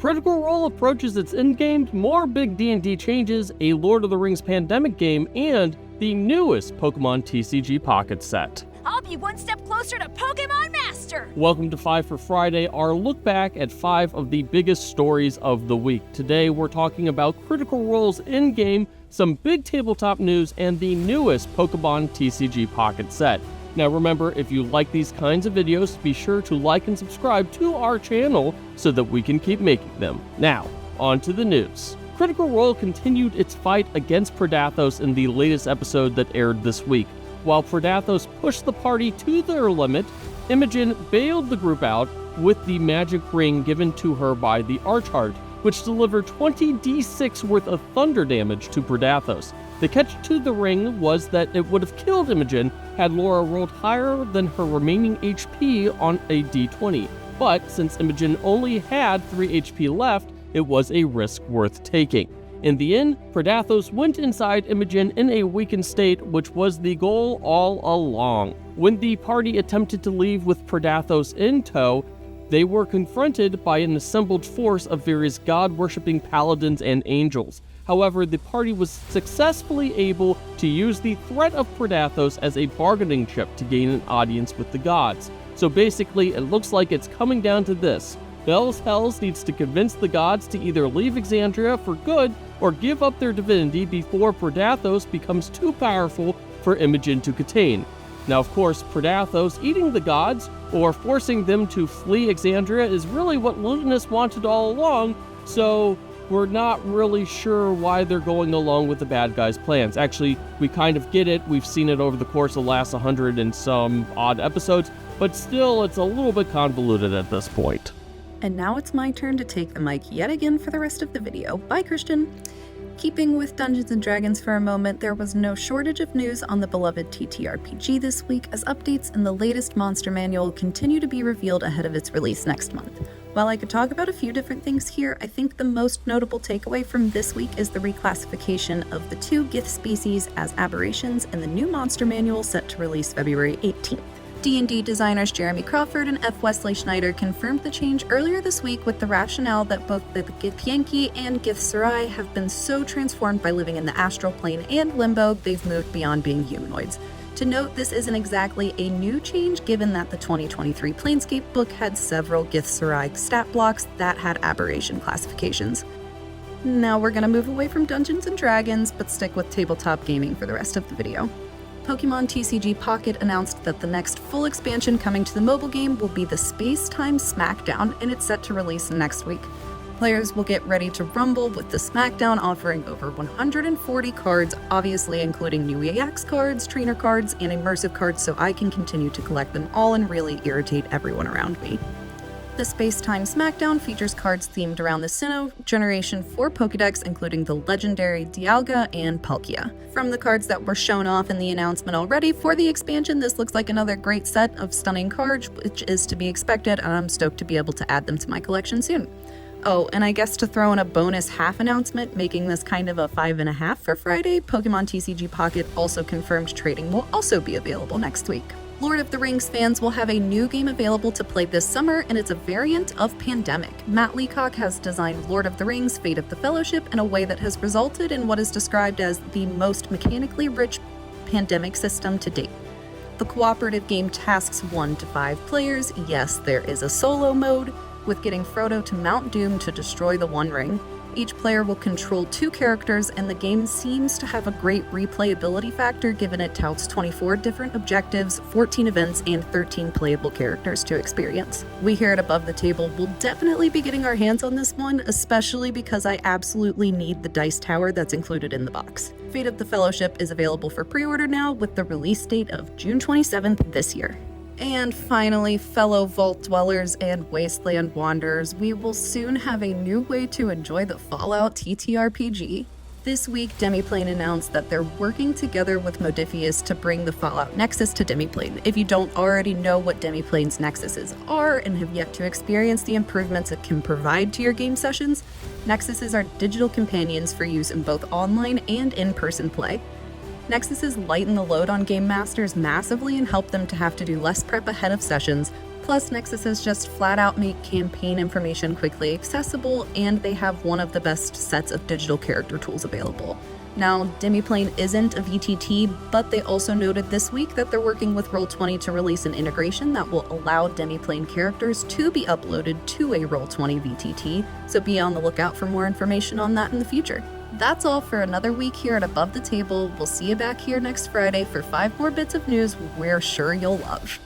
Critical Role approaches its endgame, more big D&D changes, a Lord of the Rings pandemic game, and the newest Pokémon TCG Pocket set. I'll be one step closer to Pokémon Master! Welcome to 5 for Friday, our look back at 5 of the biggest stories of the week. Today we're talking about Critical Role's endgame, some big tabletop news, and the newest Pokémon TCG Pocket set. Now remember, if you like these kinds of videos, be sure to like and subscribe to our channel so that we can keep making them. Now, on to the news. Critical Role continued its fight against Predathos in the latest episode that aired this week. While Predathos pushed the party to their limit, Imogen bailed the group out with the magic ring given to her by the Archheart, which delivered 20d6 worth of thunder damage to Predathos. The catch to the ring was that it would have killed Imogen had Laura rolled higher than her remaining HP on a d20, but since Imogen only had 3 HP left, it was a risk worth taking. In the end, Predathos went inside Imogen in a weakened state, which was the goal all along. When the party attempted to leave with Predathos in tow, they were confronted by an assembled force of various god-worshipping paladins and angels. However, the party was successfully able to use the threat of Predathos as a bargaining chip to gain an audience with the gods. So basically, it looks like it's coming down to this. Bell's Hells needs to convince the gods to either leave Exandria for good or give up their divinity before Predathos becomes too powerful for Imogen to contain. Now, of course, Predathos eating the gods or forcing them to flee Exandria is really what Lutinous wanted all along, so we're not really sure why they're going along with the bad guys' plans. Actually, we kind of get it. We've seen it over the course of the last 100 and some odd episodes, but still, it's a little bit convoluted at this point. And now it's my turn to take the mic yet again for the rest of the video. Bye, Christian! Keeping with Dungeons & Dragons for a moment, there was no shortage of news on the beloved TTRPG this week, as updates in the latest monster manual continue to be revealed ahead of its release next month. While I could talk about a few different things here, I think the most notable takeaway from this week is the reclassification of the 2 Gith species as aberrations in the new monster manual set to release February 18th. D&D designers Jeremy Crawford and F. Wesley Schneider confirmed the change earlier this week with the rationale that both the Githyanki and Githzerai have been so transformed by living in the astral plane and limbo, they've moved beyond being humanoids. To note, this isn't exactly a new change given that the 2023 Planescape book had several Githzerai stat blocks that had aberration classifications. Now we're gonna move away from Dungeons & Dragons, but stick with tabletop gaming for the rest of the video. Pokémon TCG Pocket announced that the next full expansion coming to the mobile game will be the Space-Time Smackdown, and it's set to release next week. Players will get ready to rumble with the Smackdown offering over 140 cards, obviously including new EX cards, trainer cards, and immersive cards, so I can continue to collect them all and really irritate everyone around me. The Space-Time Smackdown features cards themed around the Sinnoh Generation 4 Pokédex, including the legendary Dialga and Palkia. From the cards that were shown off in the announcement already for the expansion, this looks like another great set of stunning cards, which is to be expected, and I'm stoked to be able to add them to my collection soon. Oh, and I guess to throw in a bonus half announcement, making this kind of a 5.5 for Friday, Pokémon TCG Pocket also confirmed trading will also be available next week. Lord of the Rings fans will have a new game available to play this summer, and it's a variant of Pandemic. Matt Leacock has designed Lord of the Rings Fate of the Fellowship in a way that has resulted in what is described as the most mechanically rich Pandemic system to date. The cooperative game tasks 1 to 5 players. Yes, there is a solo mode, with getting Frodo to Mount Doom to destroy the One Ring. Each player will control 2 characters, and the game seems to have a great replayability factor given it touts 24 different objectives, 14 events, and 13 playable characters to experience. We here at Above the Table will definitely be getting our hands on this one, especially because I absolutely need the dice tower that's included in the box. Fate of the Fellowship is available for pre-order now with the release date of June 27th this year. And finally, fellow Vault Dwellers and Wasteland Wanderers, we will soon have a new way to enjoy the Fallout TTRPG. This week, Demiplane announced that they're working together with Modiphius to bring the Fallout Nexus to Demiplane. If you don't already know what Demiplane's Nexuses are and have yet to experience the improvements it can provide to your game sessions, Nexuses are digital companions for use in both online and in-person play. Nexuses lighten the load on game masters massively and help them to have to do less prep ahead of sessions, Plus, Nexus has just flat out made campaign information quickly accessible, and they have one of the best sets of digital character tools available. Now, Demiplane isn't a VTT, but they also noted this week that they're working with Roll20 to release an integration that will allow Demiplane characters to be uploaded to a Roll20 VTT, so be on the lookout for more information on that in the future. That's all for another week here at Above the Table. We'll see you back here next Friday for 5 more bits of news we're sure you'll love.